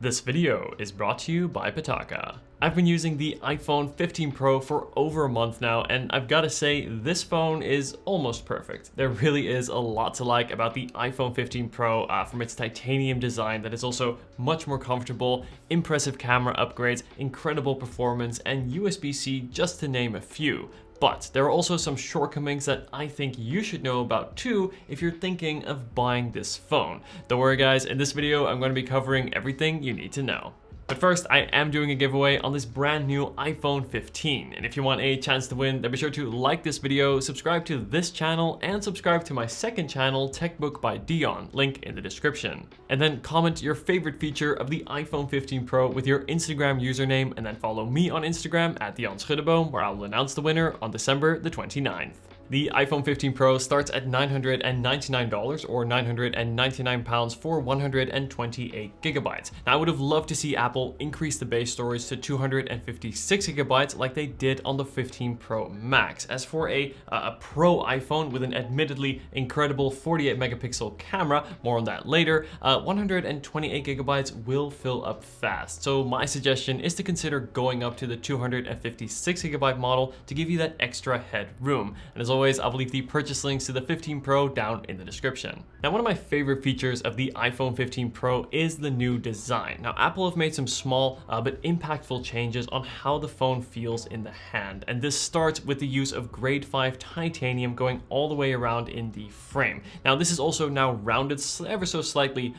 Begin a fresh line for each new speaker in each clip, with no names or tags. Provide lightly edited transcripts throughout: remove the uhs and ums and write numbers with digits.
This video is brought to you by Pitaka. I've been using the iPhone 15 Pro for over a month now, and I've got to say this phone is almost perfect. There really is a lot to like about the iPhone 15 Pro, from its titanium design that is also much more comfortable, impressive camera upgrades, incredible performance, and USB-C, just to name a few. But there are also some shortcomings that I think you should know about too if you're thinking of buying this phone. Don't worry guys, in this video I'm going to be covering everything you need to know. But first, I am doing a giveaway on this brand new iPhone 15. And if you want a chance to win, then be sure to like this video, subscribe to this channel, and subscribe to my second channel, TechBook by Dion, link in the description. And then comment your favorite feature of the iPhone 15 Pro with your Instagram username, and then follow me on Instagram at @DionSchuddeboom, where I will announce the winner on December the 29th. The iPhone 15 Pro starts at $999 or £999 for 128 gigabytes. Now, I would have loved to see Apple increase the base storage to 256 gigabytes like they did on the 15 Pro Max. As for a Pro iPhone with an admittedly incredible 48 megapixel camera, more on that later, 128 gigabytes will fill up fast. So my suggestion is to consider going up to the 256 gigabyte model to give you that extra headroom. And as always, I'll leave the purchase links to the 15 Pro down in the description. Now, one of my favorite features of the iPhone 15 Pro is the new design. Now, Apple have made some small but impactful changes on how the phone feels in the hand. And this starts with the use of grade 5 titanium going all the way around in the frame. Now, this is also now rounded ever so slightly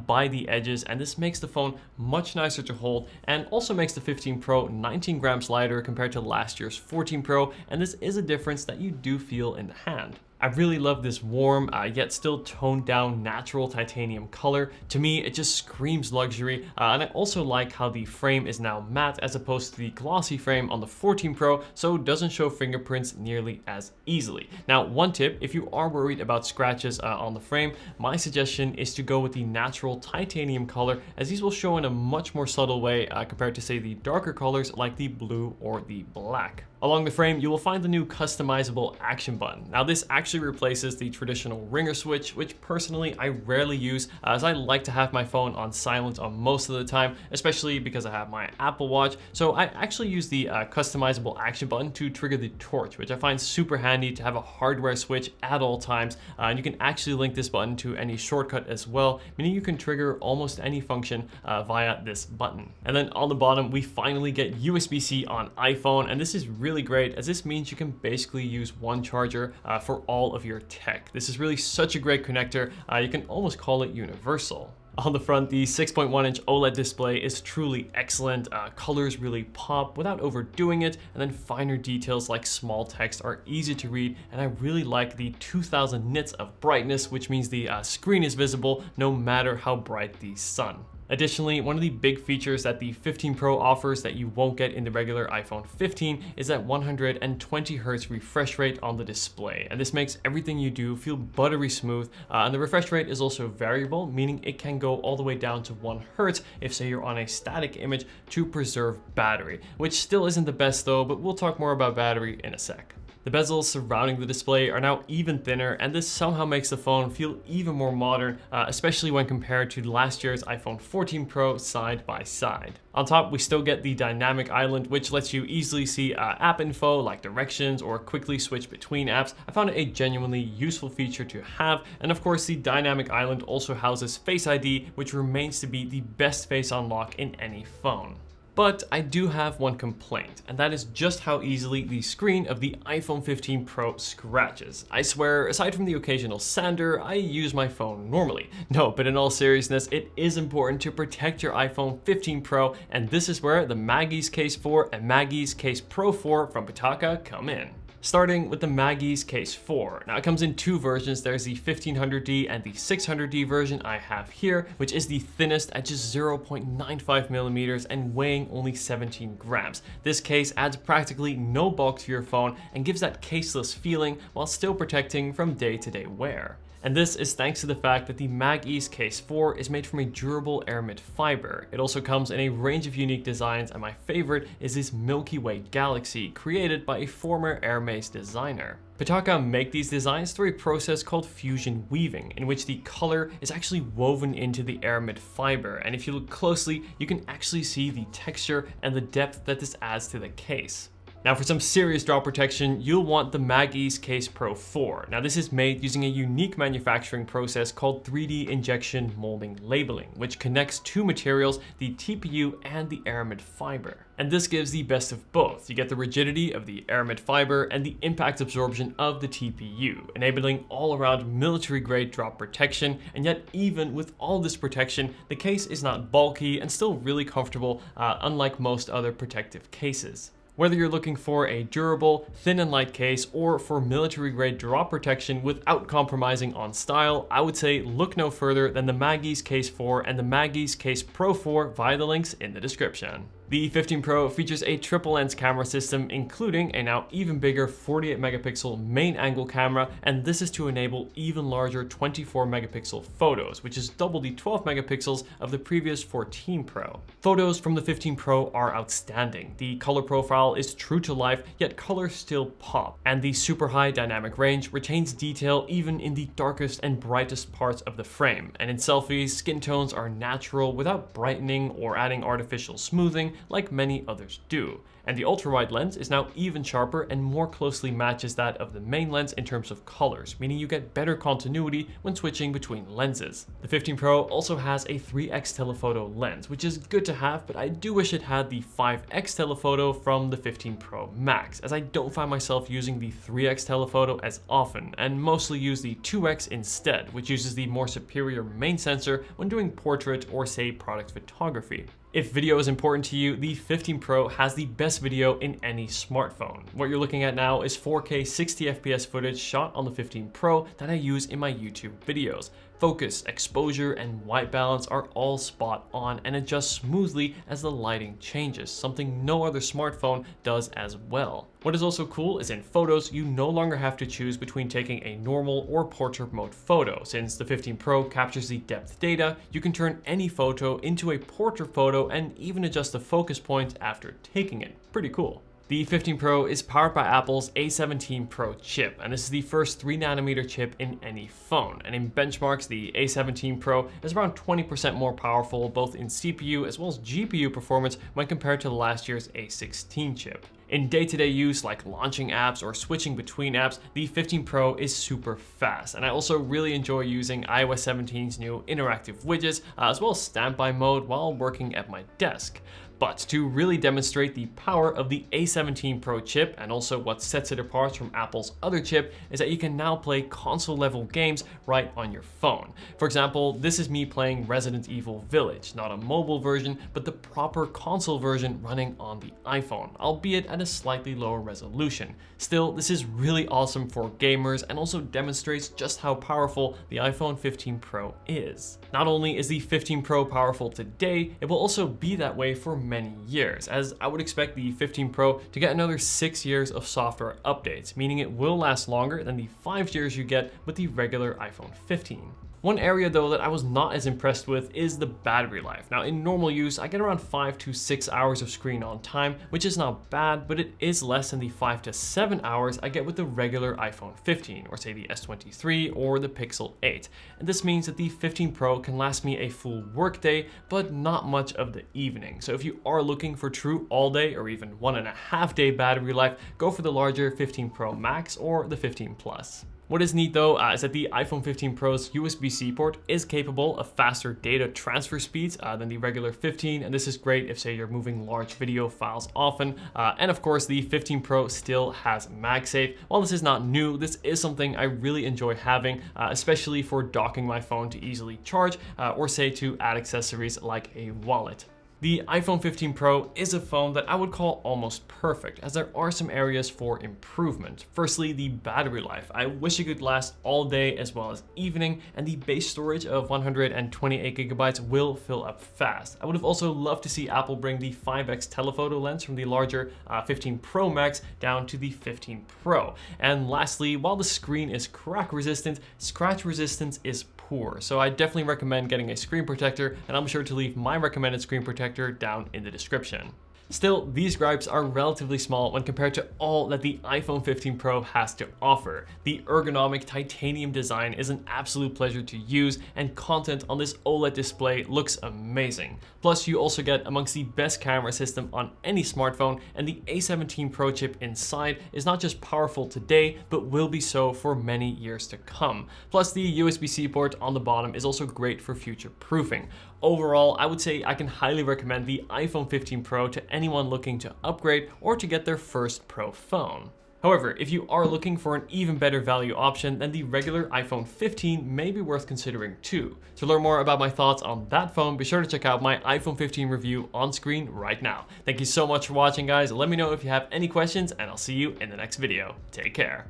by the edges, and this makes the phone much nicer to hold and also makes the 15 Pro 19 grams lighter compared to last year's 14 Pro. And this is a difference that you do feel in the hand. I really love this warm, yet still toned down natural titanium color. To me, it just screams luxury, and I also like how the frame is now matte as opposed to the glossy frame on the 14 Pro, so it doesn't show fingerprints nearly as easily. Now, one tip, if you are worried about scratches on the frame, my suggestion is to go with the natural titanium color, as these will show in a much more subtle way compared to, say, the darker colors like the blue or the black. Along the frame, you will find the new customizable action button. Now, this actually replaces the traditional ringer switch, which personally I rarely use, as I like to have my phone on silent on most of the time, especially because I have my Apple Watch. So I actually use the customizable action button to trigger the torch, which I find super handy to have a hardware switch at all times. And you can actually link this button to any shortcut as well, meaning you can trigger almost any function via this button. And then on the bottom, we finally get USB-C on iPhone, and this is really great, as this means you can basically use one charger for all of your tech. This is really such a great connector, you can almost call it universal. On the front, the 6.1-inch OLED display is truly excellent. Colors really pop without overdoing it, and then finer details like small text are easy to read, and I really like the 2000 nits of brightness, which means the screen is visible no matter how bright the sun. Additionally, one of the big features that the 15 Pro offers that you won't get in the regular iPhone 15 is that 120 Hz refresh rate on the display. And this makes everything you do feel buttery smooth. And the refresh rate is also variable, meaning it can go all the way down to 1 Hz if, say, you're on a static image to preserve battery, which still isn't the best though, but we'll talk more about battery in a sec. The bezels surrounding the display are now even thinner, and this somehow makes the phone feel even more modern, especially when compared to last year's iPhone 14 Pro side by side. On top, we still get the dynamic island, which lets you easily see app info like directions or quickly switch between apps. I found it a genuinely useful feature to have, and of course the dynamic island also houses Face ID, which remains to be the best face unlock in any phone. But I do have one complaint, and that is just how easily the screen of the iPhone 15 Pro scratches. I swear, aside from the occasional sander, I use my phone normally. No, but in all seriousness, it is important to protect your iPhone 15 Pro, and this is where the Maggie's Case 4 and Maggie's Case Pro 4 from Pitaka come in. Starting with the Maggie's Case 4. Now, it comes in two versions. There's the 1500D and the 600D version I have here, which is the thinnest at just 0.95 millimeters and weighing only 17 grams. This case adds practically no bulk to your phone and gives that caseless feeling while still protecting from day-to-day wear. And this is thanks to the fact that the Mag-Ease Case 4 is made from a durable aramid fiber. It also comes in a range of unique designs, and my favorite is this Milky Way galaxy created by a former Hermes designer. Pitaka make these designs through a process called fusion weaving, in which the color is actually woven into the aramid fiber, and if you look closely, you can actually see the texture and the depth that this adds to the case. Now for some serious drop protection, you'll want the Mag-Ease Case Pro 4. Now this is made using a unique manufacturing process called 3D injection molding labeling, which connects two materials, the TPU and the aramid fiber. And this gives the best of both. You get the rigidity of the aramid fiber and the impact absorption of the TPU, enabling all-around military-grade drop protection, and yet even with all this protection, the case is not bulky and still really comfortable, unlike most other protective cases. Whether you're looking for a durable, thin and light case or for military-grade drop protection without compromising on style, I would say look no further than the Mag-Ease Case 4 and the Mag-Ease Case Pro 4 via the links in the description. The 15 Pro features a triple lens camera system, including a now even bigger 48 megapixel main angle camera, and this is to enable even larger 24 megapixel photos, which is double the 12 megapixels of the previous 14 Pro. Photos from the 15 Pro are outstanding. The color profile is true to life, yet colors still pop, and the super high dynamic range retains detail even in the darkest and brightest parts of the frame. And in selfies, skin tones are natural without brightening or adding artificial smoothing like many others do. And the ultra-wide lens is now even sharper and more closely matches that of the main lens in terms of colors, meaning you get better continuity when switching between lenses. The 15 Pro also has a 3x telephoto lens, which is good to have, but I do wish it had the 5x telephoto from the 15 Pro Max, as I don't find myself using the 3x telephoto as often, and mostly use the 2x instead, which uses the more superior main sensor when doing portrait or say product photography. If video is important to you, the 15 Pro has the best video in any smartphone. What you're looking at now is 4K 60fps footage shot on the 15 Pro that I use in my YouTube videos. Focus, exposure, and white balance are all spot on and adjust smoothly as the lighting changes, something no other smartphone does as well. What is also cool is in photos, you no longer have to choose between taking a normal or portrait mode photo. Since the 15 Pro captures the depth data, you can turn any photo into a portrait photo and even adjust the focus point after taking it. Pretty cool. The 15 Pro is powered by Apple's A17 Pro chip, and this is the first 3nm chip in any phone. And in benchmarks, the A17 Pro is around 20% more powerful, both in CPU as well as GPU performance when compared to last year's A16 chip. In day-to-day use, like launching apps or switching between apps, the 15 Pro is super fast, and I also really enjoy using iOS 17's new interactive widgets, as well as standby mode while working at my desk. But to really demonstrate the power of the A17 Pro chip and also what sets it apart from Apple's other chip is that you can now play console-level games right on your phone. For example, this is me playing Resident Evil Village, not a mobile version, but the proper console version running on the iPhone, albeit at a slightly lower resolution. Still, this is really awesome for gamers and also demonstrates just how powerful the iPhone 15 Pro is. Not only is the 15 Pro powerful today, it will also be that way for many years, as I would expect the 15 Pro to get another 6 years of software updates, meaning it will last longer than the 5 years you get with the regular iPhone 15. One area though that I was not as impressed with is the battery life. Now in normal use, I get around 5 to 6 hours of screen on time, which is not bad, but it is less than the 5 to 7 hours I get with the regular iPhone 15, or say the S23 or the Pixel 8. And this means that the 15 Pro can last me a full workday, but not much of the evening. So if you are looking for true all day or even 1.5 day battery life, go for the larger 15 Pro Max or the 15 Plus. What is neat though is that the iPhone 15 Pro's USB-C port is capable of faster data transfer speeds than the regular 15, and this is great if say you're moving large video files often. And of course the 15 Pro still has MagSafe. While this is not new, this is something I really enjoy having, especially for docking my phone to easily charge or say to add accessories like a wallet. The iPhone 15 Pro is a phone that I would call almost perfect, as there are some areas for improvement. Firstly, the battery life. I wish it could last all day as well as evening, and the base storage of 128 gigabytes will fill up fast. I would have also loved to see Apple bring the 5x telephoto lens from the larger 15 Pro Max down to the 15 Pro. And lastly, while the screen is crack resistant, scratch resistance is poor. So I definitely recommend getting a screen protector, and I'm sure to leave my recommended screen protector down in the description. Still, these gripes are relatively small when compared to all that the iPhone 15 Pro has to offer. The ergonomic titanium design is an absolute pleasure to use, and content on this OLED display looks amazing. Plus, you also get amongst the best camera system on any smartphone, and the A17 Pro chip inside is not just powerful today, but will be so for many years to come. Plus, the USB-C port on the bottom is also great for future proofing. Overall, I would say I can highly recommend the iPhone 15 Pro to anyone looking to upgrade or to get their first Pro phone. However, if you are looking for an even better value option, then the regular iPhone 15 may be worth considering too. To learn more about my thoughts on that phone, be sure to check out my iPhone 15 review on screen right now. Thank you so much for watching, guys. Let me know if you have any questions, and I'll see you in the next video. Take care.